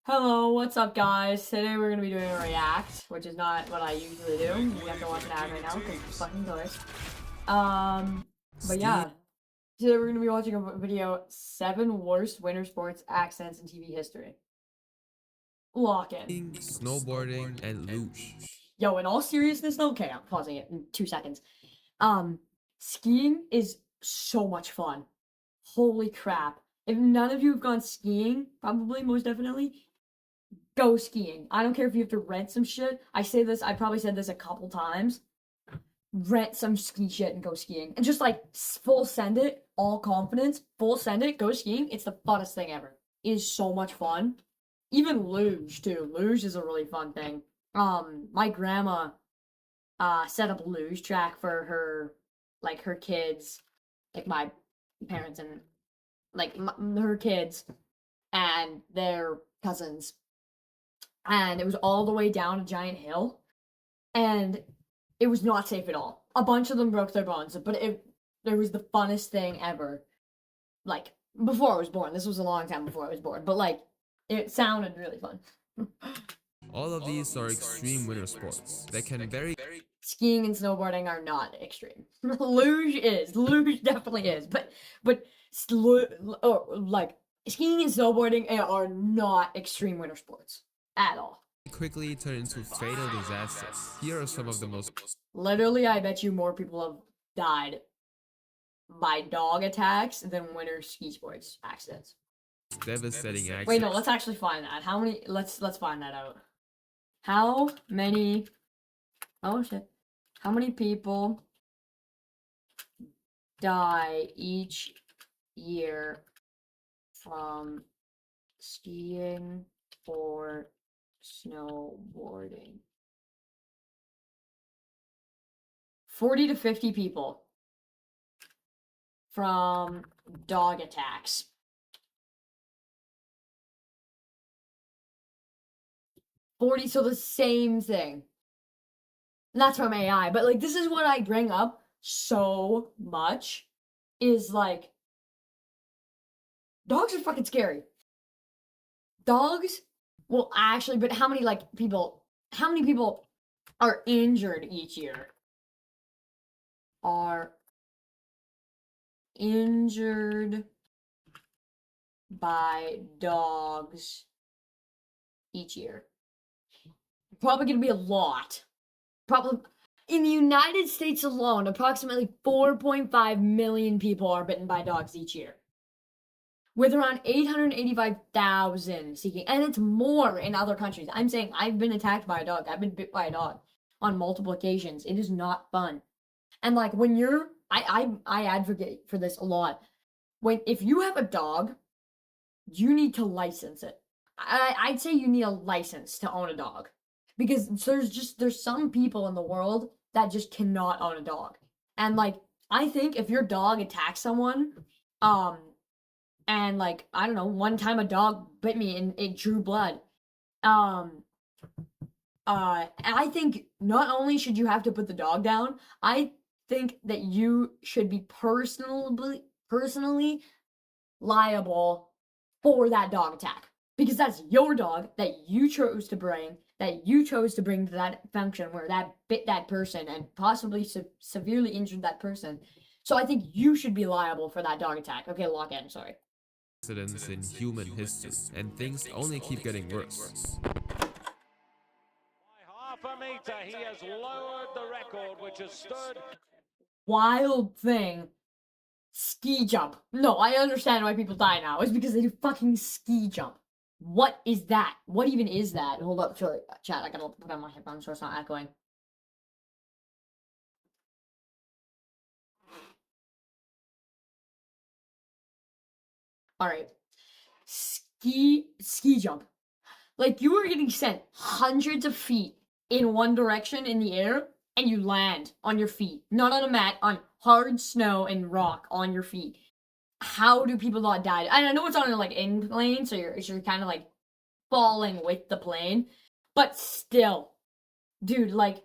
Hello, what's up guys? Today we're gonna be doing a react, which is not what I usually do. We have to watch an ad right now because it's fucking killers. But yeah. Today we're gonna be watching a video, 7 worst winter sports accents in TV history. Lock in. Snowboarding, and luge. Yo, in all seriousness though, okay, I'm pausing it in 2 seconds. Skiing is so much fun. Holy crap. If none of you have gone skiing, probably, most definitely, go skiing. I don't care if you have to rent some shit. I probably said this a couple times. Rent some ski shit and go skiing. And just like full send it, all confidence, full send it, go skiing. It's the funnest thing ever. It is so much fun. Even luge too. Luge is a really fun thing. My grandma set up a luge track for her kids, like my parents and her kids and their cousins, and it was all the way down a giant hill, and it was not safe at all. A bunch of them broke their bones, but it was the funnest thing ever. Like, before I was born. This was a long time before I was born, but like, it sounded really fun. All of these are extreme winter sports that can vary. Skiing and snowboarding are not extreme. Luge definitely is, but like skiing and snowboarding are not extreme winter sports at all. Quickly turn into fatal disasters. Here are some of the most Literally, I bet you more people have died by dog attacks than winter ski sports accidents. devastating accidents. Wait, no, let's actually find that. How many? Let's find that out. How many? Oh shit! How many people die each year from skiing or snowboarding? 40 to 50 people from dog attacks. So the same thing. And that's from AI, but like this is what I bring up so much is like dogs are fucking scary. Dogs will actually, but how many people are injured each year? Are injured by dogs each year? Probably gonna be a lot. Probably in the United States alone, approximately 4.5 million people are bitten by dogs each year, with around 885,000 seeking, and it's more in other countries. I'm saying I've been attacked by a dog. I've been bit by a dog on multiple occasions. It is not fun. And like when you're, I advocate for this a lot. If you have a dog, you need to license it. I'd say you need a license to own a dog, because there's some people in the world that just cannot own a dog. And like, I think if your dog attacks someone, and like, I don't know, one time a dog bit me and it drew blood, and I think not only should you have to put the dog down, I think that you should be personally liable for that dog attack, because that's your dog that you chose to bring to that function where that bit that person and possibly severely injured that person. So I think you should be liable for that dog attack. Okay, lock in, sorry. Accidents in human history, and things only keep getting worse. By half a meter, he has lowered the record, which has stood. Wild thing. Ski jump. No, I understand why people die now. It's because they do fucking ski jump. What is that? What even is that? Hold up, chat. I gotta put on my headphones so it's not echoing. Alright. Ski jump. Like, you are getting sent hundreds of feet in one direction in the air, and you land on your feet. Not on a mat, on hard snow and rock on your feet. How do people not die? And I know it's on an incline, so you're kind of like falling with the plane, but still, dude, like,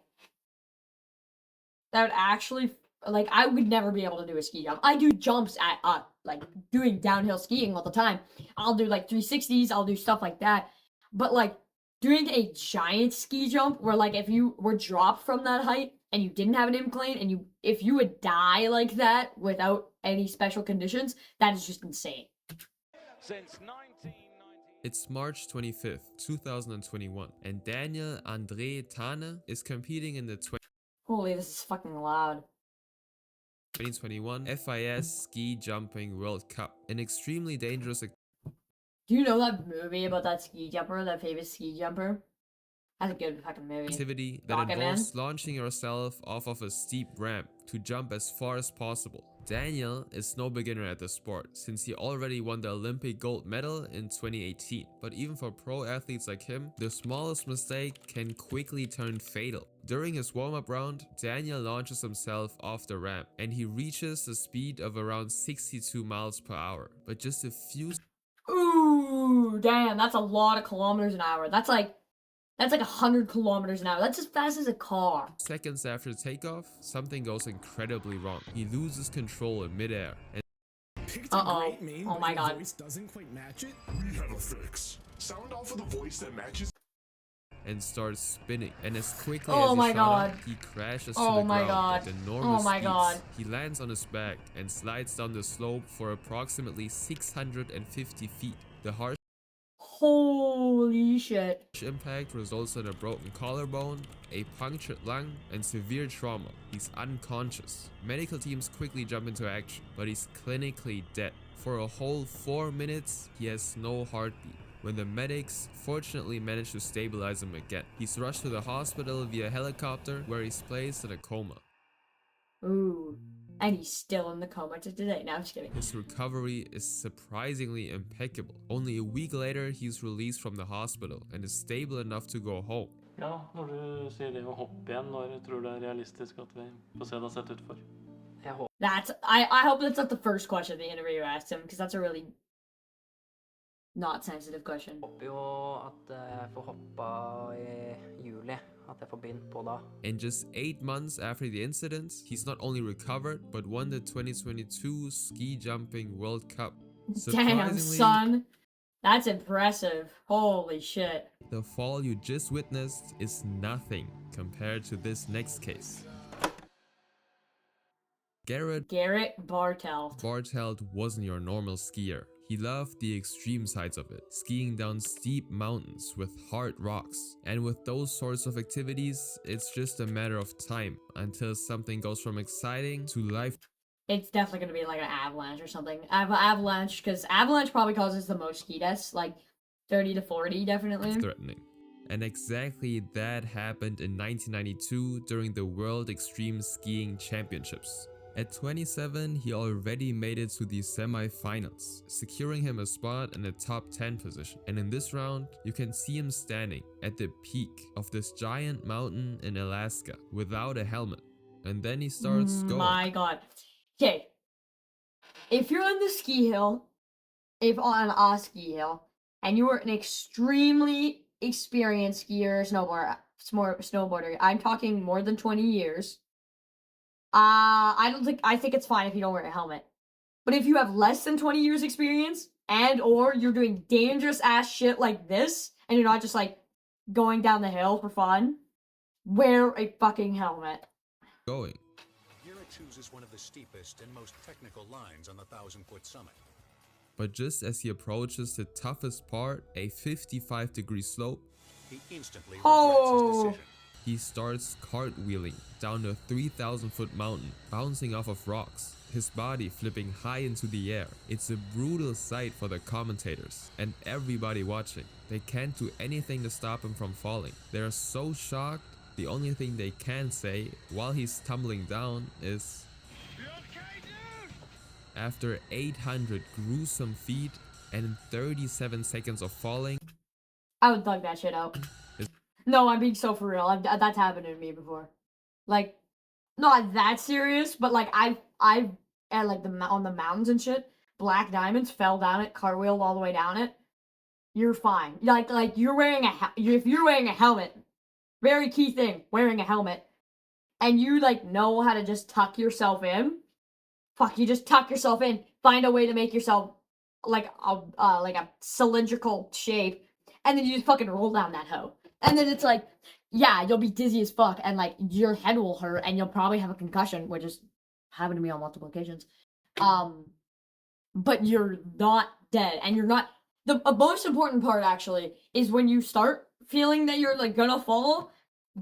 that would actually, like, I would never be able to do a ski jump. I do jumps at like doing downhill skiing all the time. I'll do like 360s, I'll do stuff like that. But like doing a giant ski jump where like if you were dropped from that height and you didn't have an incline and if you would die like that without any special conditions, that is just insane. Since 1990. It's March 25th, 2021, and Daniel Andre Tane is competing in the Holy, this is fucking loud. 2021 FIS Ski Jumping World Cup, an extremely dangerous Do you know that movie about that ski jumper, that famous ski jumper? That's a good fucking movie. activity that Rocket involves launching yourself off of a steep ramp to jump as far as possible. Daniel is no beginner at the sport, since he already won the Olympic gold medal in 2018. But even for pro athletes like him, the smallest mistake can quickly turn fatal. During his warm-up round, Daniel launches himself off the ramp, and he reaches a speed of around 62 miles per hour. But just a few Ooh, damn, that's a lot of kilometers an hour. That's like 100 kilometers an hour. That's as fast as a car. seconds after takeoff, something goes incredibly wrong. He loses control in midair, and Uh-oh. Oh my god. Voice doesn't quite match it. We have a fix. Sound off of the voice that matches. starts spinning. And as quickly Oh as my he shot god. up, he crashes to Oh the my ground god. at enormous Oh my speeds. god. He lands on his back and slides down the slope for approximately 650 feet. The harsh Holy shit. impact results in a broken collarbone, a punctured lung, and severe trauma. He's unconscious. Medical teams quickly jump into action, but he's clinically dead. For a whole 4 minutes, he has no heartbeat. When the medics fortunately manage to stabilize him again, he's rushed to the hospital via helicopter, where he's placed in a coma. Ooh. And he's still in the coma to today. No, I'm just kidding. His recovery is surprisingly impeccable. Only a week later, he's released from the hospital and is stable enough to go home. Ja, når du sier det å hoppe igjen, når tror du det er realistisk at vi får se deg sett utfor? I hope that's not the first question the interviewer asked him, because that's a really not sensitive question. Håper jo at jeg får hoppa I juli, at jeg får begynt på da. In just 8 months after the incident, he's not only recovered, but won the 2022 Ski Jumping World Cup. Damn, son. That's impressive. Holy shit. The fall you just witnessed is nothing compared to this next case. Garrett Bartelt wasn't your normal skier. He loved the extreme sides of it, skiing down steep mountains with hard rocks. And with those sorts of activities, it's just a matter of time until something goes from exciting to life. It's definitely going to be like an avalanche or something. Avalanche, because avalanche probably causes the most ski deaths, like 30 to 40 definitely. Threatening. And exactly that happened in 1992 during the World Extreme Skiing Championships. At 27, he already made it to the semi-finals, securing him a spot in the top 10 position. And in this round, you can see him standing at the peak of this giant mountain in Alaska without a helmet. And then he starts going. My god. Okay. If you're on the ski hill, if on a ski hill, and you are an extremely experienced skier or snowboarder, I'm talking more than 20 years, I think it's fine if you don't wear a helmet. But if you have less than 20 years experience and or you're doing dangerous ass shit like this and you're not just like going down the hill for fun, wear a fucking helmet. Going. Here it chooses one of the steepest and most technical lines on the 1,000-foot summit. But just as he approaches the toughest part, a 55-degree slope, He instantly regrets his Oh. decision. he starts cartwheeling down a 3,000-foot mountain, bouncing off of rocks, his body flipping high into the air. It's a brutal sight for the commentators and everybody watching. They can't do anything to stop him from falling. They're so shocked, the only thing they can say while he's tumbling down is, after 800 gruesome feet and 37 seconds of falling, I would thug that shit out. No, I'm being so for real. That's happened to me before. Like, not that serious, but like I've at like on the mountains and shit, Black Diamonds, fell down it, cartwheeled all the way down it. You're fine. Like you're wearing if you're wearing a helmet, very key thing, wearing a helmet, and you like know how to just tuck yourself in. Fuck, you just tuck yourself in. Find a way to make yourself like a cylindrical shape, and then you just fucking roll down that hoe. And then it's like, yeah, you'll be dizzy as fuck, and like your head will hurt, and you'll probably have a concussion, which is happened to me on multiple occasions. But you're not dead, and you're not. The most important part actually is when you start feeling that you're like gonna fall,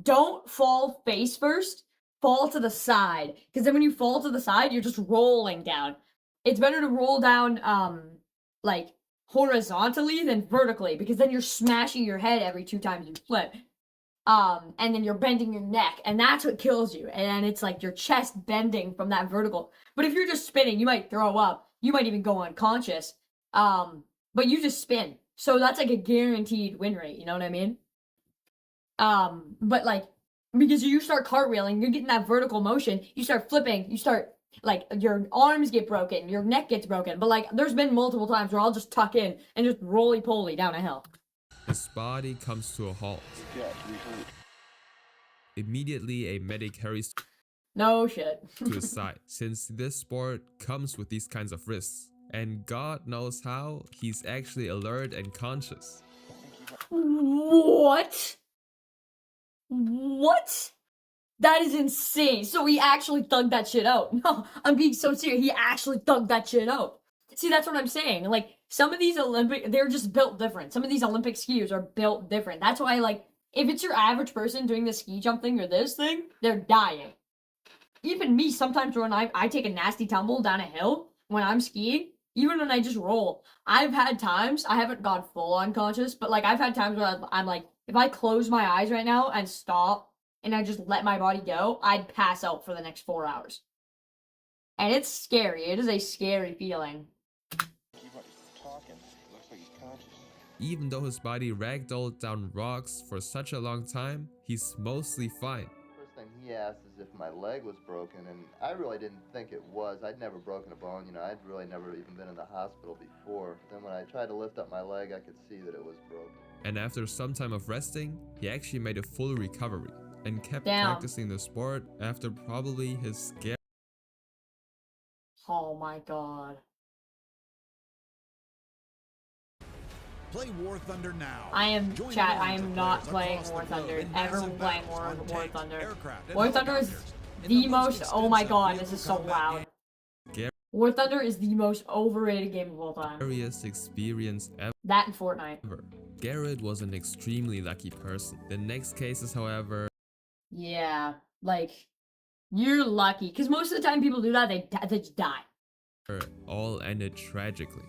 don't fall face first. Fall to the side, because then when you fall to the side, you're just rolling down. It's better to roll down like horizontally than vertically, because then you're smashing your head every 2 times you flip. And then you're bending your neck, and that's what kills you. And it's like your chest bending from that vertical. But if you're just spinning, you might throw up. You might even go unconscious. But you just spin. So that's like a guaranteed win rate, you know what I mean? But like, because you start cartwheeling, you're getting that vertical motion, you start flipping, you start, like, your arms get broken, your neck gets broken. But like, there's been multiple times where I'll just tuck in and just roly-poly down a hill. His body comes to a halt. Immediately, a medic hurries No shit. to his side, since this sport comes with these kinds of risks. And God knows how, he's actually alert and conscious. What? What? That is insane. So he actually thugged that shit out. No, I'm being so serious. He actually thugged that shit out. See, that's what I'm saying. Like, some of these they're just built different. Some of these Olympic skiers are built different. That's why, like, if it's your average person doing the ski jump thing or this thing, they're dying. Even me, sometimes when I take a nasty tumble down a hill when I'm skiing, even when I just roll, I've had times, I haven't gone full unconscious, but like I've had times where I'm like, if I close my eyes right now and stop and I just let my body go, I'd pass out for the next 4 hours. And it's scary. It is a scary feeling. Even though his body ragdolled down rocks for such a long time, he's mostly fine. First thing he asked is if my leg was broken, and I really didn't think it was. I'd never broken a bone, you know, I'd really never even been in the hospital before. Then when I tried to lift up my leg, I could see that it was broken. And after some time of resting, he actually made a full recovery and kept Damn. practicing the sport after probably his scare. Oh my god. Play War Thunder now. I am, Join chat, I millions am of not players playing across War the globe Thunder. in Ever massive playing battles War on tanks, Thunder. aircraft, and War Thunder is helicopters. In the the most, most oh my extensive god, vehicle this is so combat loud. Scare- War Thunder is the most overrated game of all time. Scariest experience That and Fortnite. ever. Garrett was an extremely lucky person. The next cases, however, Yeah, like, you're lucky. Because most of the time people do that, they just die. all ended tragically.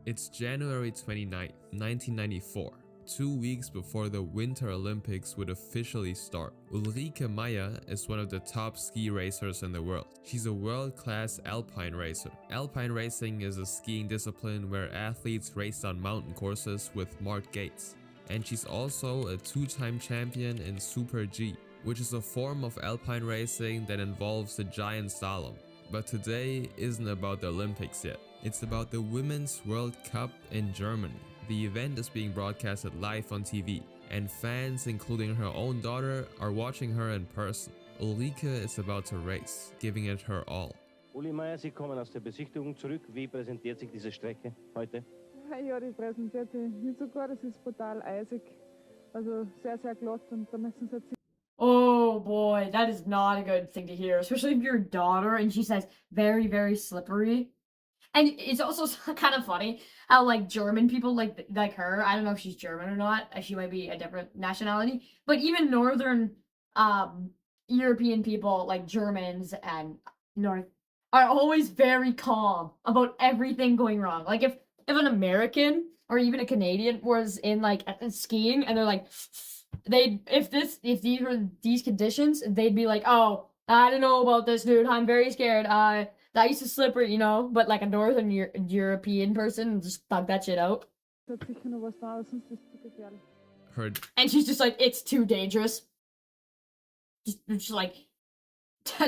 It's January 29th, 1994, 2 weeks before the Winter Olympics would officially start. Ulrike Meyer is one of the top ski racers in the world. She's a world-class alpine racer. Alpine racing is a skiing discipline where athletes race on mountain courses with marked gates. And she's also a 2-time champion in Super G, which is a form of alpine racing that involves a giant slalom. But today isn't about the Olympics yet. It's about the Women's World Cup in Germany. The event is being broadcasted live on TV, and fans, including her own daughter, are watching her in person. Ulrike is about to race, giving it her all. Uli Meier, Sie kommen aus der Besichtigung zurück. Wie präsentiert sich diese Strecke heute? Ja, die präsentiert sich nicht so gut. Es ist brutal eisig. Also sehr, sehr glatt und da müssen sie jetzt. Oh boy, that is not a good thing to hear, especially if you're a daughter and she says very, very slippery. And it's also kind of funny how, like, German people like her, I don't know if she's German or not, she might be a different nationality, but even northern European people, like Germans and North, are always very calm about everything going wrong. Like, if an American or even a Canadian was in, like, skiing and they're like, if these were these conditions, they'd be like, oh, I don't know about this, dude, I'm very scared, that used to slippery, you know, but like a northern European person just thug that shit out. And she's just like, it's too dangerous. Just like,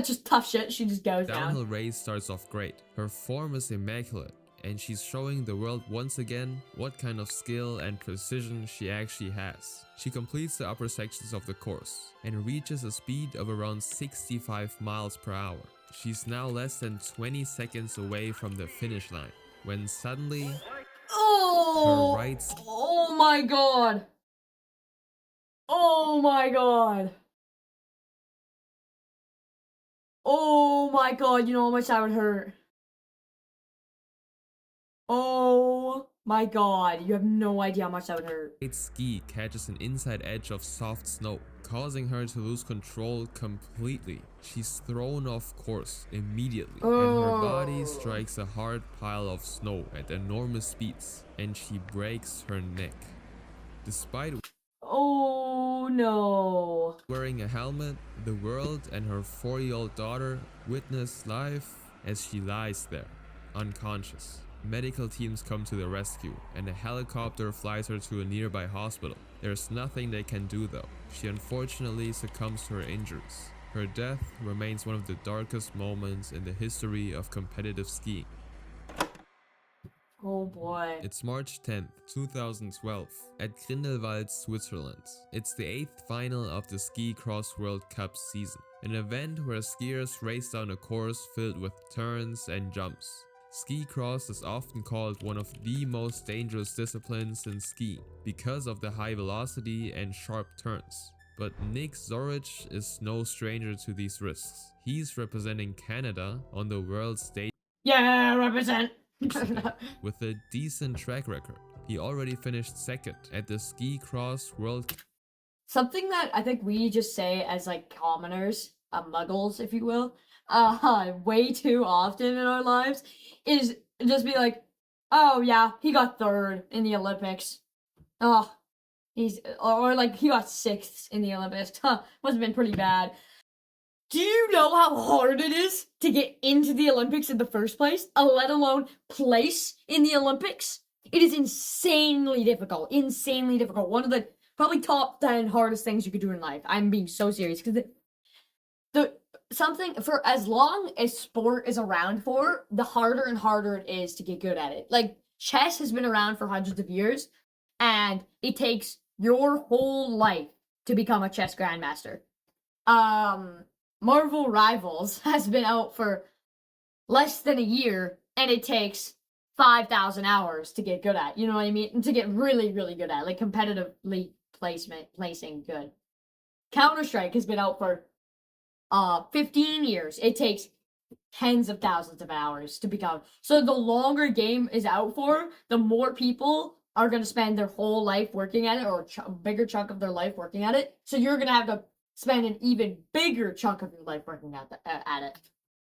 just tough shit, she just goes Downhill down. race starts off great. Her form is immaculate, and she's showing the world once again what kind of skill and precision she actually has. She completes the upper sections of the course and reaches a speed of around 65 miles per hour. She's now less than 20 seconds away from the finish line when suddenly Oh! Her right Oh my god! Oh my god! Oh my god, you know how much that would hurt. Oh my god, you have no idea how much that would hurt. ski catches an inside edge of soft snow, causing her to lose control completely. She's thrown off course immediately, and her body strikes a hard pile of snow at enormous speeds, and she breaks her neck. Despite Oh no. wearing a helmet, the world and her 4-year-old daughter witness live as she lies there, unconscious. Medical teams come to the rescue, and a helicopter flies her to a nearby hospital. There's nothing they can do though. She unfortunately succumbs to her injuries. Her death remains one of the darkest moments in the history of competitive skiing. Oh boy. It's March 10th, 2012, at Grindelwald, Switzerland. It's the 8th final of the Ski Cross World Cup season, an event where skiers race down a course filled with turns and jumps. Ski cross is often called one of the most dangerous disciplines in skiing because of the high velocity and sharp turns. But Nick Zorich is no stranger to these risks. He's representing Canada on the world stage. Yeah, represent. With a decent track record. He already finished second at the Ski Cross World. Something that I think we just say as like commoners, muggles, if you will, way too often in our lives is just be like, oh yeah, he got third in the Olympics. Oh, or like he got sixth in the Olympics. Huh, must have been pretty bad. Do you know how hard it is to get into the Olympics in the first place, let alone place in the Olympics? It is insanely difficult. Insanely difficult. One of the probably top 10 hardest things you could do in life. I'm being so serious because the something for as long as sport is around for, the harder and harder it is to get good at it. Like chess has been around for hundreds of years, and it takes your whole life to become a chess grandmaster. Marvel Rivals has been out for less than a year, and it takes 5,000 hours to get good at. You know what I mean? And to get really, really good at, like competitively placing good. Counter-Strike has been out for 15 years. It takes tens of thousands of hours to become. So the longer game is out for, the more people are going to spend their whole life working at it, or a bigger chunk of their life working at it. So you're going to have to spend an even bigger chunk of your life working at it.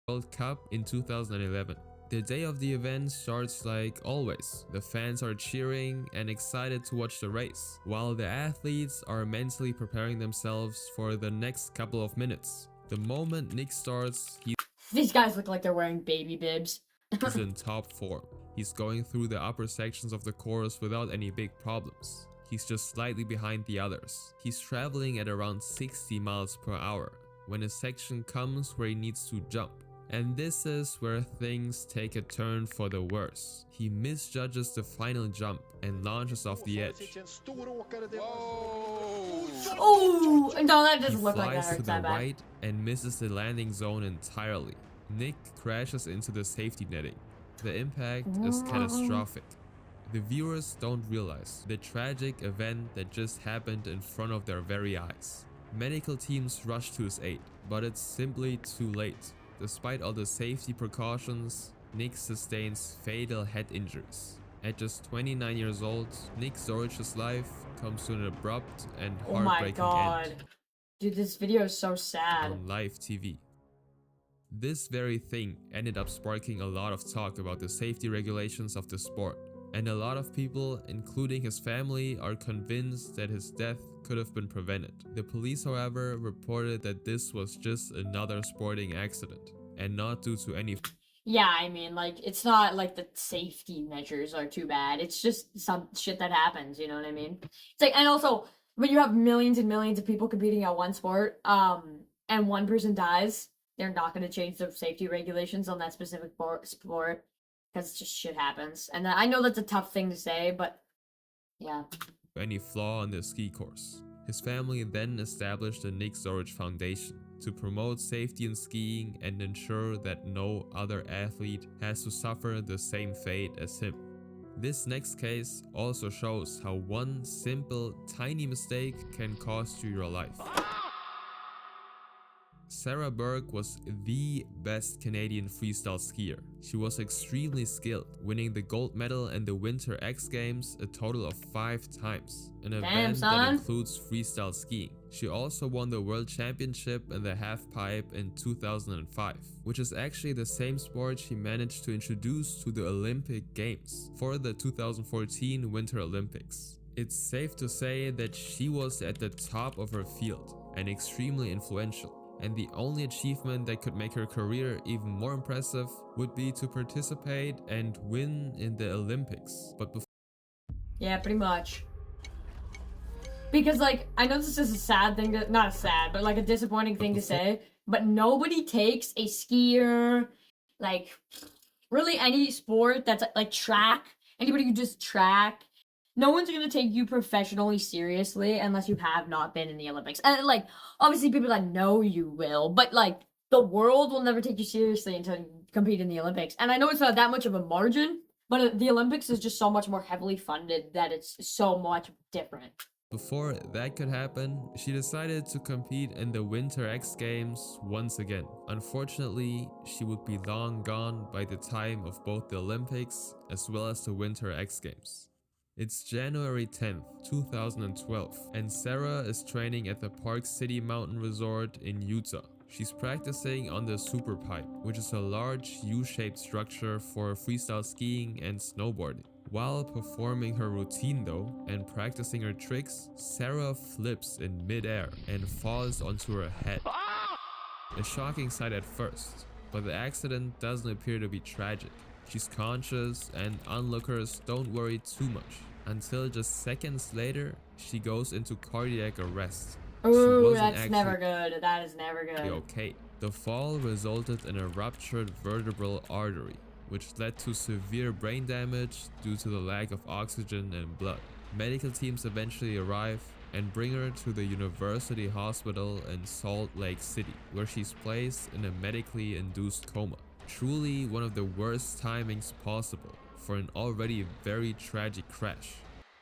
World Cup in 2011. The day of the event starts like always. The fans are cheering and excited to watch the race, while the athletes are mentally preparing themselves for the next couple of minutes. The moment Nick starts, these guys look like they're wearing baby bibs. He's in top form. He's going through the upper sections of the course without any big problems. He's just slightly behind the others. He's traveling at around 60 miles per hour when a section comes where he needs to jump. And this is where things take a turn for the worse. He misjudges the final jump and launches off the edge. Oh, no, that doesn't He look like that flies to hurts the that bad. right and misses the landing zone entirely. Nick crashes into the safety netting. The impact is catastrophic. The viewers don't realize the tragic event that just happened in front of their very eyes. Medical teams rush to his aid, but it's simply too late. Despite all the safety precautions, Nick sustains fatal head injuries. At just 29 years old, Nick Zorich's life comes to an abrupt and heartbreaking end. Dude, this video is so sad. On live TV. This very thing ended up sparking a lot of talk about the safety regulations of the sport. And a lot of people, including his family, are convinced that his death could have been prevented. The police, however, reported that this was just another sporting accident and not due to any. Yeah, I mean, like, it's not like the safety measures are too bad. It's just some shit that happens, you know what I mean? It's like, and also, when you have millions and millions of people competing at one sport, and one person dies, they're not going to change the safety regulations on that specific sport. Because just shit happens. And I know that's a tough thing to say, but yeah. Any flaw on the ski course. His family then established the Nick Zorich Foundation to promote safety in skiing and ensure that no other athlete has to suffer the same fate as him. This next case also shows how one simple, tiny mistake can cost you your life. Sarah Burke was the best Canadian freestyle skier. She was extremely skilled, winning the gold medal in the Winter X Games a total of 5 times, an event that includes freestyle skiing. She also won the World Championship in the halfpipe in 2005, which is actually the same sport she managed to introduce to the Olympic Games for the 2014 Winter Olympics. It's safe to say that she was at the top of her field and extremely influential. And the only achievement that could make her career even more impressive would be to participate and win in the Olympics. But yeah, pretty much. Because, like, I know this is a sad thing to, not sad, but like a disappointing thing to say, but nobody takes a skier, like, really any sport that's like track, anybody who just track, no one's gonna take you professionally seriously unless you have not been in the Olympics. And like, obviously people that know you will, but like, the world will never take you seriously until you compete in the Olympics. And I know it's not that much of a margin, but the Olympics is just so much more heavily funded that it's so much different. Before that could happen, she decided to compete in the Winter X Games once again. Unfortunately, she would be long gone by the time of both the Olympics as well as the Winter X Games. It's January 10th, 2012, and Sarah is training at the Park City Mountain Resort in Utah. She's practicing on the Super Pipe, which is a large U-shaped structure for freestyle skiing and snowboarding. While performing her routine though, and practicing her tricks, Sarah flips in midair and falls onto her head. A shocking sight at first, but the accident doesn't appear to be tragic. She's conscious and onlookers don't worry too much, until just seconds later, she goes into cardiac arrest. Ooh, that's never good. That is never good. Okay. The fall resulted in a ruptured vertebral artery, which led to severe brain damage due to the lack of oxygen and blood. Medical teams eventually arrive and bring her to the University Hospital in Salt Lake City, where she's placed in a medically induced coma. Truly one of the worst timings possible for an already very tragic crash.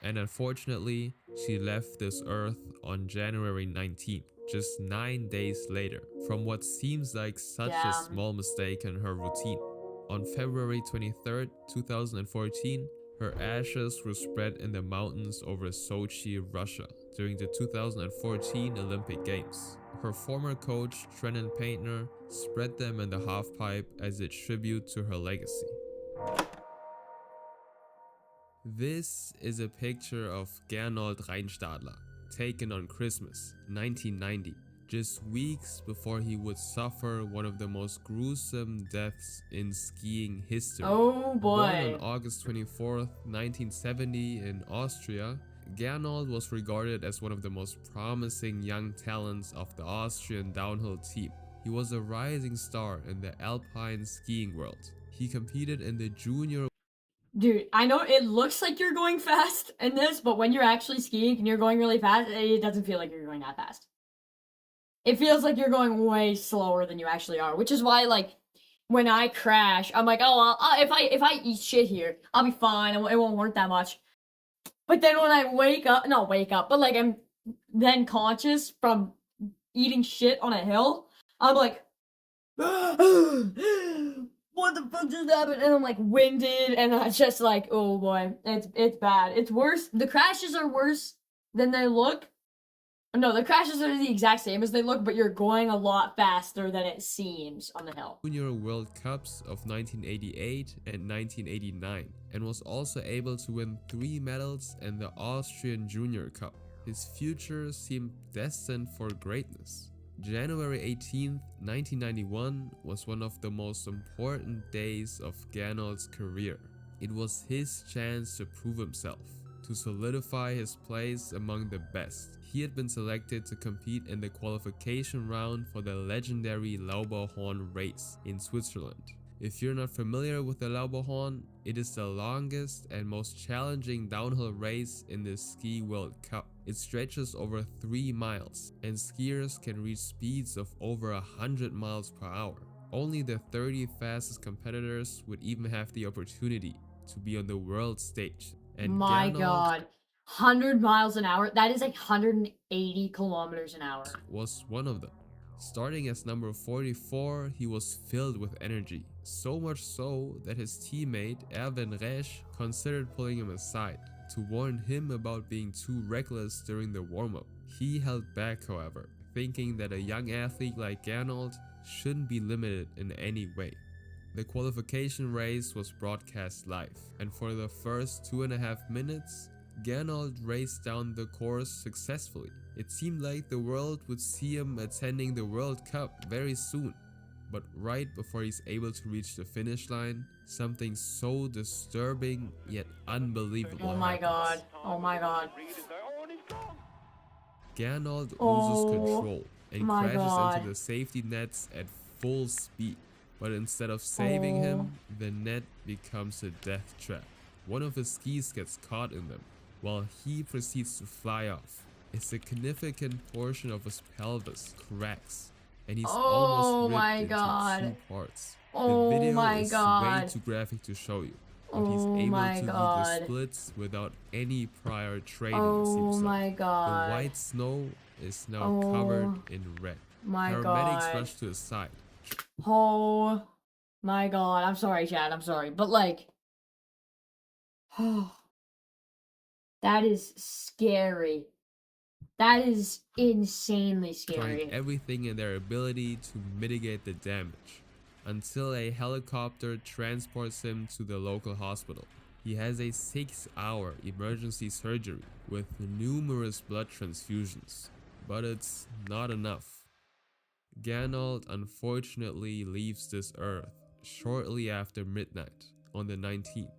And unfortunately, she left this earth on January 19th, just 9 days later, from what seems like such a small mistake in her routine. On February 23rd, 2014, her ashes were spread in the mountains over Sochi, Russia, during the 2014 Olympic Games. Her former coach, Trennan Paintner, spread them in the halfpipe as a tribute to her legacy. This is a picture of Gernot Reinstadler, taken on Christmas, 1990, just weeks before he would suffer one of the most gruesome deaths in skiing history. Oh boy. Born on August 24th, 1970 in Austria, Gernot was regarded as one of the most promising young talents of the Austrian downhill team. He was a rising star in the alpine skiing world. He competed in the junior... Dude, I know it looks like you're going fast in this, but when you're actually skiing and you're going really fast, it doesn't feel like you're going that fast. It feels like you're going way slower than you actually are, which is why, like, when I crash, I'm like, oh, if I eat shit here, I'll be fine. It won't hurt that much. But then when I not wake up, but like I'm then conscious from eating shit on a hill, I'm like, what the fuck just happened? And I'm like winded, and I'm just like, oh boy, it's bad. It's worse. The crashes are worse than they look. No, the crashes are the exact same as they look, but you're going a lot faster than it seems on the hill. Junior World Cups of 1988 and 1989, and was also able to win 3 medals in the Austrian Junior Cup. His future seemed destined for greatness. January 18th, 1991 was one of the most important days of Gernot's career. It was his chance to prove himself, to solidify his place among the best. He had been selected to compete in the qualification round for the legendary Lauberhorn race in Switzerland. If you're not familiar with the Lauberhorn, it is the longest and most challenging downhill race in the Ski World Cup. It stretches over 3 miles, and skiers can reach speeds of over 100 miles per hour. Only the 30 fastest competitors would even have the opportunity to be on the world stage. And My Gernot god. 100 miles an hour? That is like 180 kilometers an hour. was one of them. Starting as number 44, he was filled with energy, so much so that his teammate Erwin Resch considered pulling him aside to warn him about being too reckless during the warm-up. He held back, however, thinking that a young athlete like Gernot shouldn't be limited in any way. The qualification race was broadcast live, and for the first 2.5 minutes, Gernot raced down the course successfully. It seemed like the world would see him attending the World Cup very soon. But right before he's able to reach the finish line, something so disturbing yet unbelievable Oh my happens. god. Oh my god. Gernot loses Oh control and my crashes god. into the safety nets at full speed. But instead of saving him, the net becomes a death trap. One of his skis gets caught in them, while he proceeds to fly off. A significant portion of his pelvis cracks, and he's almost my ripped god. into 2 parts. Oh the video my is god. way too graphic to show you, but he's Oh able my to do the god. splits without any prior training, it Oh seems my like. god. The white snow is now Oh covered in red. My Paramedics god. rush to his side. Oh my god. I'm sorry, Chad. I'm sorry. But like, that is scary. That is insanely scary. Trying everything in their ability to mitigate the damage, until a helicopter transports him to the local hospital. He has a 6-hour emergency surgery with numerous blood transfusions, but it's not enough. Gernot unfortunately leaves this earth shortly after midnight on the 19th.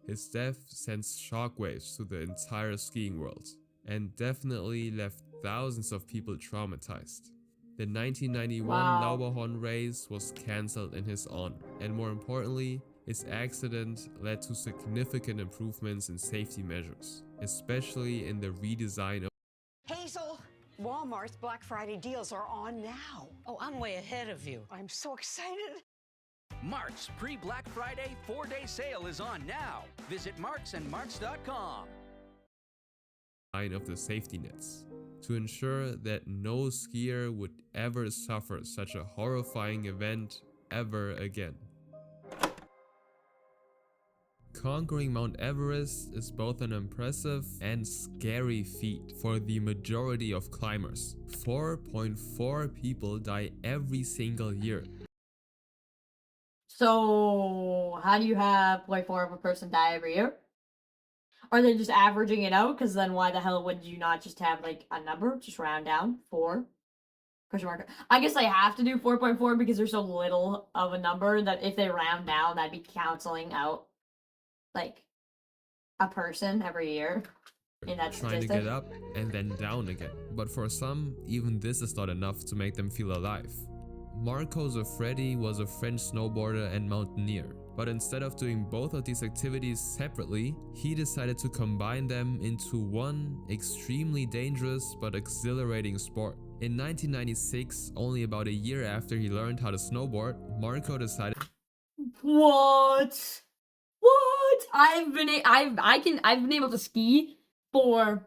His death sends shockwaves to the entire skiing world, and definitely left thousands of people traumatized. The 1991 Wow. Lauberhorn race was cancelled in his honor, and more importantly, his accident led to significant improvements in safety measures, especially in the redesign of Hazel, Walmart's Black Friday deals are on now. Oh, I'm way ahead of you. I'm so excited. Mark's pre-Black Friday 4-day sale is on now. Visit marksandmarks.com. of the safety nets to ensure that no skier would ever suffer such a horrifying event ever again. Conquering Mount Everest is both an impressive and scary feat for the majority of climbers. 4.4 people die every single year. So, how do you have 0.4 of a person die every year? Are they just averaging it out? Because then why the hell would you not just have like a number? Just round down 4? Question mark. I guess they have to do 4.4 because there's so little of a number that if they round down, that'd be canceling out like a person every year in that Trying statistic. to get up and then down again. But for some, even this is not enough to make them feel alive. Marco Zoffretti was a French snowboarder and mountaineer, but instead of doing both of these activities separately, he decided to combine them into one extremely dangerous but exhilarating sport. In 1996, only about a year after he learned how to snowboard, Marco decided What? What? I've been able to ski for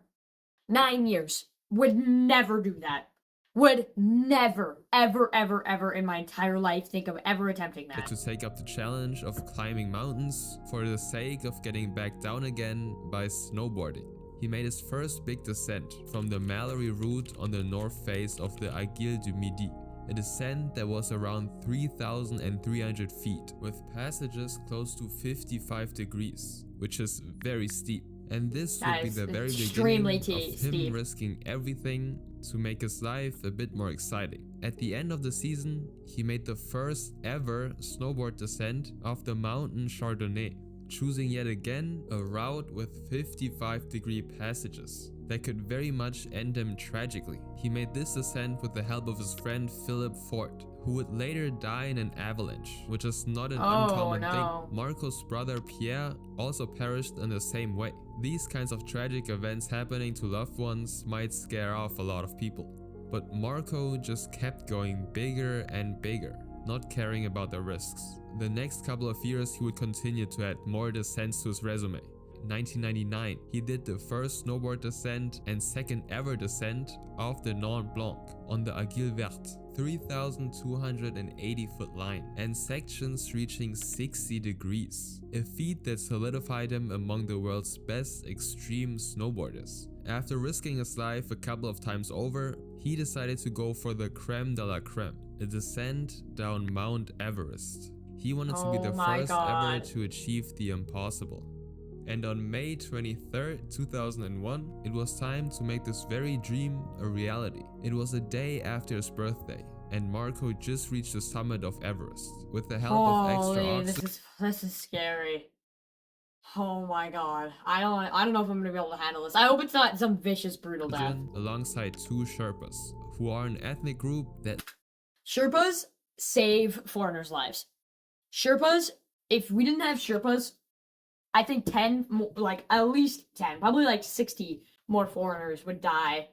9 years. Would never do that. Would never, ever in my entire life think of ever attempting that. to take up the challenge of climbing mountains for the sake of getting back down again by snowboarding. He made his first big descent from the Mallory route on the north face of the Aiguille du Midi, a descent that was around 3,300 feet, with passages close to 55 degrees, which is very steep. And this would be the very extremely beginning of him steep. risking everything to make his life a bit more exciting. At the end of the season, he made the first ever snowboard descent of the mountain Chardonnay, choosing yet again a route with 55-degree passages that could very much end him tragically. He made this descent with the help of his friend Philip Fort, who would later die in an avalanche, which is not an uncommon thing. Marco's brother Pierre also perished in the same way. These kinds of tragic events happening to loved ones might scare off a lot of people. But Marco just kept going bigger and bigger. not caring about the risks. The next couple of years, he would continue to add more descents to his resume. In 1999, he did the first snowboard descent and second ever descent of the Mont Blanc on the Aiguille Verte, 3,280 foot line, and sections reaching 60 degrees, a feat that solidified him among the world's best extreme snowboarders. After risking his life a couple of times over, he decided to go for the creme de la creme, a descent down Mount Everest. He wanted to be the first ever to achieve the impossible. And on May 23rd, 2001, it was time to make this very dream a reality. It was a day after his birthday, and Marco just reached the summit of Everest. With the help of extra oxygen, this is scary. Oh my god. I don't know if I'm gonna be able to handle this. I hope it's not some vicious, brutal death. alongside two Sherpas, who are an ethnic group that Sherpas save foreigners' lives. Sherpas, if we didn't have Sherpas, I think 10, like at least 10, probably like 60 more foreigners would die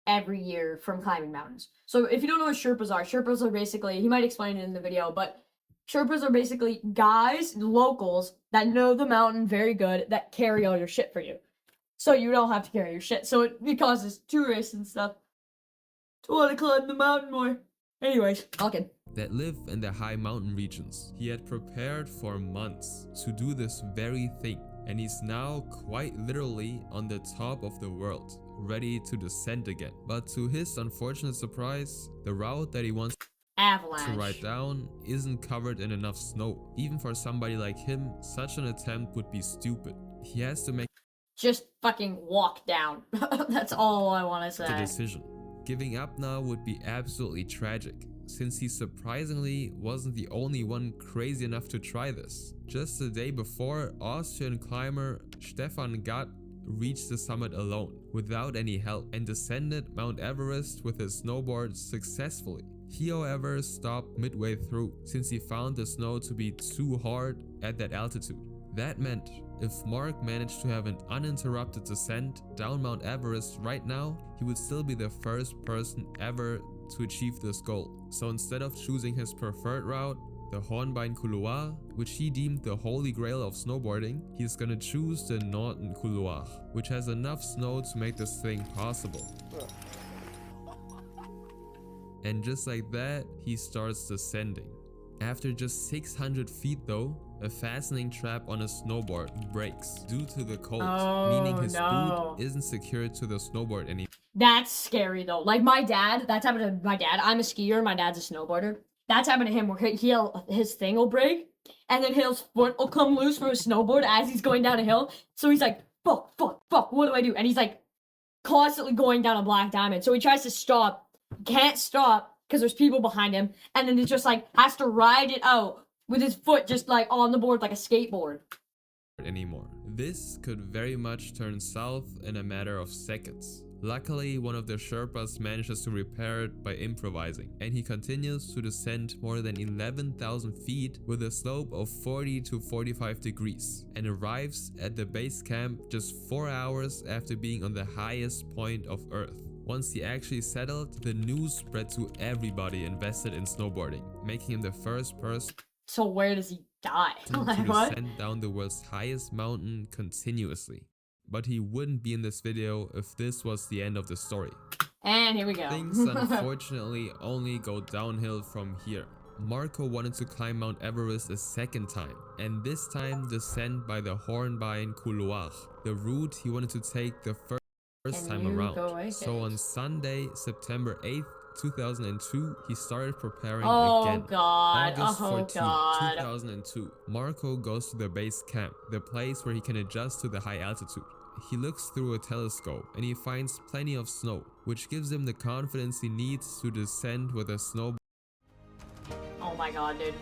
every year from climbing mountains. So if you don't know what Sherpas are basically, he might explain it in the video, but Sherpas are basically guys, locals, that know the mountain very good, that carry all your shit for you. So you don't have to carry your shit. So it causes tourists and stuff to want to climb the mountain more. Anyways, talking. That live in the high mountain regions. He had prepared for months to do this very thing, and he's now quite literally on the top of the world, ready to descend again. But to his unfortunate surprise, the route that he wants to ride down isn't covered in enough snow. Even for somebody like him, such an attempt would be stupid. He has to make just fucking walk down. That's all I want to say. the decision. Giving up now would be absolutely tragic, since he surprisingly wasn't the only one crazy enough to try this. Just the day before, Austrian climber Stefan Gatt reached the summit alone, without any help, and descended Mount Everest with his snowboard successfully. He, however, stopped midway through, since he found the snow to be too hard at that altitude. That meant, if Mark managed to have an uninterrupted descent down Mount Everest right now, he would still be the first person ever to achieve this goal. So instead of choosing his preferred route, the Hornbein Couloir, which he deemed the holy grail of snowboarding, he's gonna choose the Norton Couloir, which has enough snow to make this thing possible. And just like that, he starts descending. After just 600 feet though, a fastening trap on his snowboard breaks due to the cold, meaning his boot isn't secured to the snowboard anymore. That's scary though. Like my dad, that's happened to my dad. I'm a skier, my dad's a snowboarder. That's happened to him where his thing will break, and then his foot will come loose from his snowboard as he's going down a hill. So he's like, fuck, what do I do? And he's like constantly going down a black diamond. So he tries to stop, can't stop because there's people behind him, and then he just like has to ride it out with his foot just like on the board like a skateboard. Anymore. This could very much turn south in a matter of seconds. Luckily, one of the Sherpas manages to repair it by improvising, and he continues to descend more than 11,000 feet with a slope of 40 to 45 degrees, and arrives at the base camp just 4 hours after being on the highest point of Earth. Once he actually settled, the news spread to everybody invested in snowboarding, making him the first person So where does he die? to descend down the world's highest mountain continuously. But he wouldn't be in this video if this was the end of the story. And here we go. Things unfortunately only go downhill from here. Marco wanted to climb Mount Everest a second time, and this time descend by the Hornbein Couloir, the route he wanted to take the first time around. So on Sunday, September 8th, 2002, he started preparing again. August 14th, 2002. Marco goes to the base camp, the place where he can adjust to the high altitude. He looks through a telescope and he finds plenty of snow, which gives him the confidence he needs to descend with a snowboard. Oh my god, dude.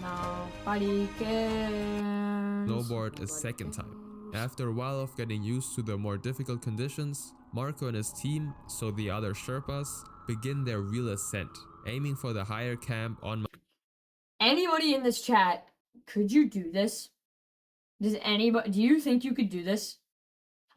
Nobody cares. Snowboard a second time. After a while of getting used to the more difficult conditions, Marco and his team, so the other Sherpas, begin their real ascent, aiming for the higher camp on. Anybody in this chat, could you do this? Do you think you could do this?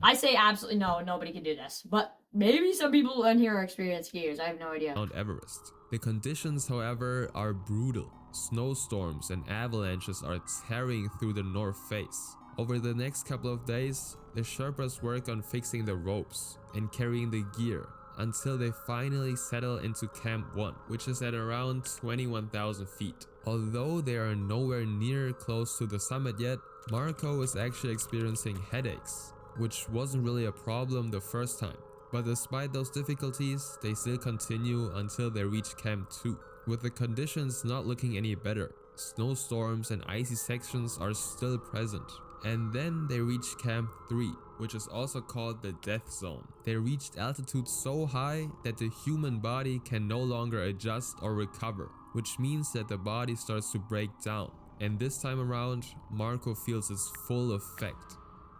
I say absolutely no, nobody can do this. But maybe some people in here are experienced skiers. I have no idea. Mount Everest. The conditions, however, are brutal. Snowstorms and avalanches are tearing through the north face. Over the next couple of days, the Sherpas work on fixing the ropes and carrying the gear until they finally settle into Camp 1, which is at around 21,000 feet. Although they are nowhere near close to the summit yet, Marco is actually experiencing headaches, which wasn't really a problem the first time. But despite those difficulties, they still continue until they reach Camp 2, with the conditions not looking any better. Snowstorms and icy sections are still present. And then they reach Camp 3, which is also called the Death Zone. They reached altitude so high that the human body can no longer adjust or recover, which means that the body starts to break down. And this time around, Marco feels its full effect.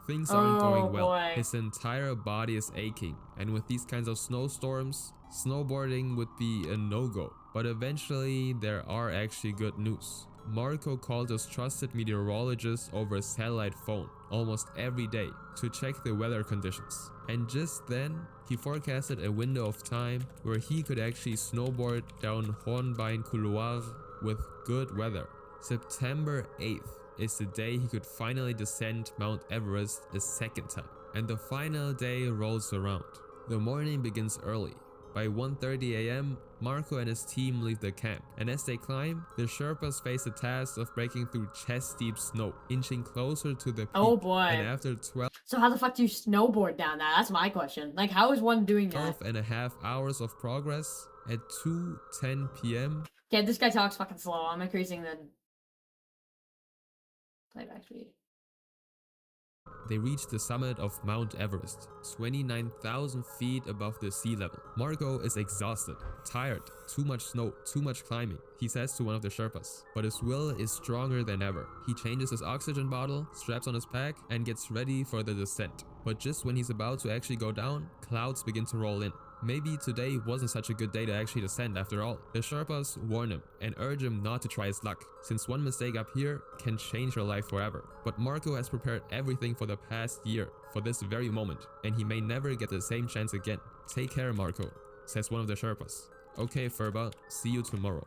Things aren't going well. Boy. His entire body is aching, and with these kinds of snowstorms, snowboarding would be a no-go. But eventually, there are actually good news. Marco called his trusted meteorologist over a satellite phone almost every day to check the weather conditions. And just then, he forecasted a window of time where he could actually snowboard down Hornbein Couloir with good weather. September 8th is the day he could finally descend Mount Everest a second time. And the final day rolls around. The morning begins early. By 1:30 a.m., Marco and his team leave the camp, and as they climb, the Sherpas face the task of breaking through chest-deep snow, inching closer to the peak. Oh boy. And after 12 So how the fuck do you snowboard down that? That's my question. Like, how is one doing that? and a half hours of progress, at 2:10 p.m., Okay, this guy talks fucking slow. I'm increasing the playback speed. they reach the summit of Mount Everest, 29,000 feet above the sea level. Marco is exhausted, tired, too much snow, too much climbing, he says to one of the Sherpas. But his will is stronger than ever. He changes his oxygen bottle, straps on his pack, and gets ready for the descent. But just when he's about to actually go down, clouds begin to roll in. Maybe today wasn't such a good day to actually descend after all. The Sherpas warn him and urge him not to try his luck, since one mistake up here can change your life forever. But Marco has prepared everything for the past year for this very moment, and he may never get the same chance again. Take care, Marco, says one of the Sherpas. Okay, Furba, see you tomorrow.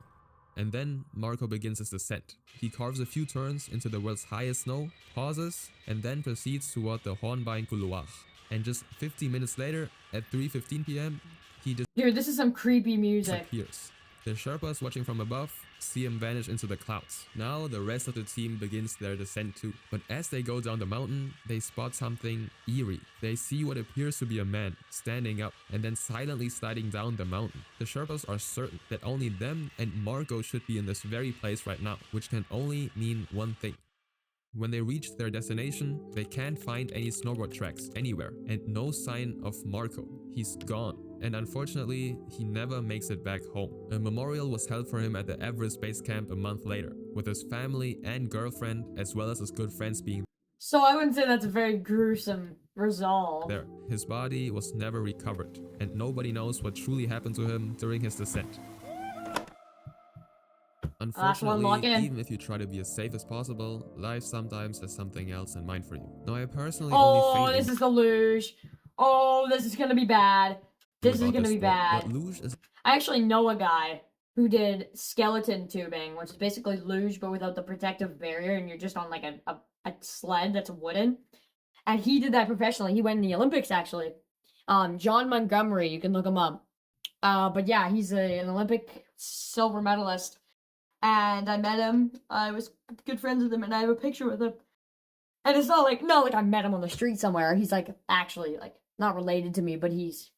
And then Marco begins his descent. He carves a few turns into the world's highest snow, pauses, and then proceeds toward the Hornbein Couloir. And just 50 minutes later, at 3:15 p.m., he Dude, this is some creepy music. disappears. The Sherpas watching from above see him vanish into the clouds. Now the rest of the team begins their descent too. But as they go down the mountain, they spot something eerie. They see what appears to be a man standing up and then silently sliding down the mountain. The Sherpas are certain that only them and Marco should be in this very place right now, which can only mean one thing. When they reach their destination, they can't find any snowboard tracks anywhere and no sign of Marco. He's gone. And unfortunately, he never makes it back home. A memorial was held for him at the Everest base camp a month later, with his family and girlfriend as well as his good friends being So I wouldn't say that's a very gruesome result. there. His body was never recovered, and nobody knows what truly happened to him during his descent. Unfortunately, even if you try to be as safe as possible, life sometimes has something else in mind for you. Now, I personally only fainted this is the luge. Oh, this is gonna be bad. This is about gonna be sport. bad. What luge is I actually know a guy who did skeleton tubing, which is basically luge but without the protective barrier, and you're just on like a sled that's wooden. And he did that professionally. He went in the Olympics actually. John Montgomery, you can look him up. But yeah, he's an Olympic silver medalist. And I met him. I was good friends with him, and I have a picture with him. And it's not like I met him on the street somewhere. He's like actually like not related to me, but he's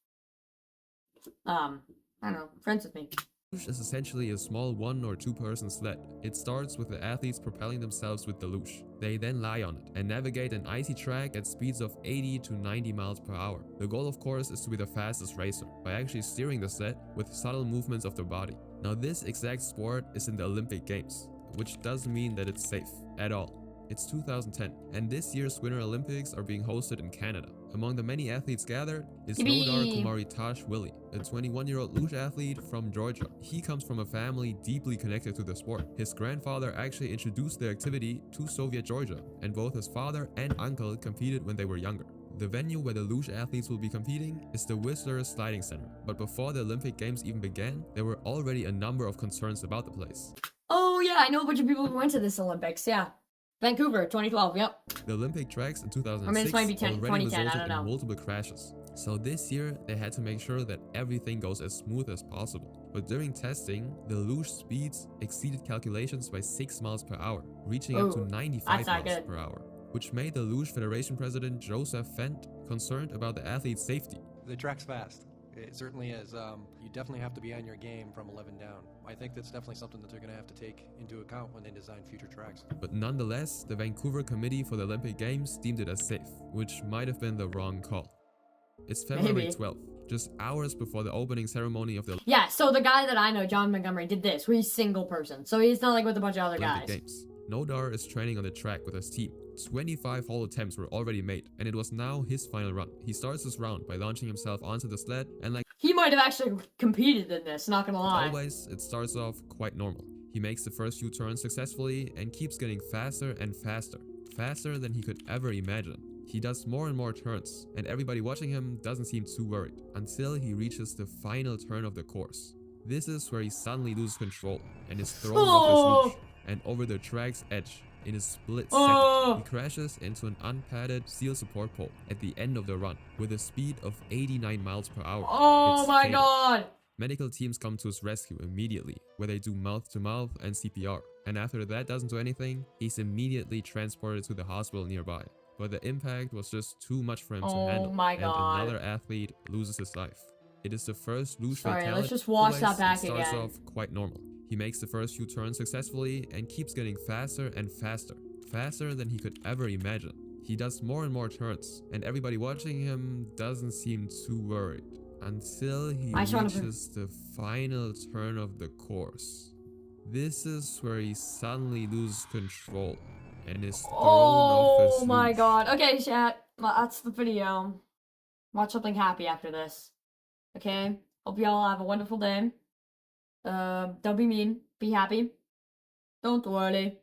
I don't know, friends with me. luge is essentially a small 1 or 2 person sled. It starts with the athletes propelling themselves with the luge. They then lie on it and navigate an icy track at speeds of 80 to 90 miles per hour. The goal, of course, is to be the fastest racer by actually steering the sled with subtle movements of the body. Now, this exact sport is in the Olympic Games, which doesn't mean that it's safe at all. It's 2010, and this year's Winter Olympics are being hosted in Canada. Among the many athletes gathered is Nodar Kumari Tosh Willie, a 21-year-old luge athlete from Georgia. He comes from a family deeply connected to the sport. His grandfather actually introduced the activity to Soviet Georgia, and both his father and uncle competed when they were younger. The venue where the luge athletes will be competing is the Whistler Sliding Center, but before the Olympic Games even began, there were already a number of concerns about the place. Oh yeah, I know a bunch of people who went to this Olympics, yeah. Vancouver, 2012, yep. The Olympic tracks in Or maybe 2006 this might be already 2010, I resulted don't in know. multiple crashes. So this year, they had to make sure that everything goes as smooth as possible. But during testing, the luge speeds exceeded calculations by 6 miles per hour, reaching up to Ooh, 95 that's not miles good. per hour, which made the Luge Federation president Joseph Fendt concerned about the athletes' safety. The track's fast. It certainly is. You definitely have to be on your game from 11 down. I think that's definitely something that they're going to have to take into account when they design future tracks. But nonetheless, the Vancouver Committee for the Olympic Games deemed it as safe, which might have been the wrong call. It's February Maybe. 12th, just hours before the opening ceremony of the Yeah, so the guy that I know, John Montgomery, did this, where he's single person. So he's not like with a bunch of other Olympic guys. Games. Nodar is training on the track with his team. 25 hole attempts were already made, and it was now his final run. He starts his round by launching himself onto the sled, and like He might have actually competed in this, not gonna lie. always, it starts off quite normal. He makes the first few turns successfully and keeps getting faster and faster. Faster than he could ever imagine. He does more and more turns, and everybody watching him doesn't seem too worried, until he reaches the final turn of the course. This is where he suddenly loses control, and is thrown off his luge, and over the track's edge. In a split second, he crashes into an unpadded steel support pole at the end of the run with a speed of 89 miles per hour. Oh It's my fatal. god! Medical teams come to his rescue immediately, where they do mouth-to-mouth and CPR. And after that doesn't do anything, he's immediately transported to the hospital nearby. But the impact was just too much for him to handle, my and god. another athlete loses his life. It is the first luge Sorry, fatality. let's just watch that Otherwise, back it starts again. off quite normal. He makes the first few turns successfully and keeps getting faster and faster. Faster than he could ever imagine. He does more and more turns, and everybody watching him doesn't seem too worried. Until he reaches the final turn of the course. This is where he suddenly loses control and is thrown off his Oh my luge. god. Okay, chat. That's the video. Watch something happy after this. Okay? Hope y'all have a wonderful day. Don't be mean. Be happy. Don't worry.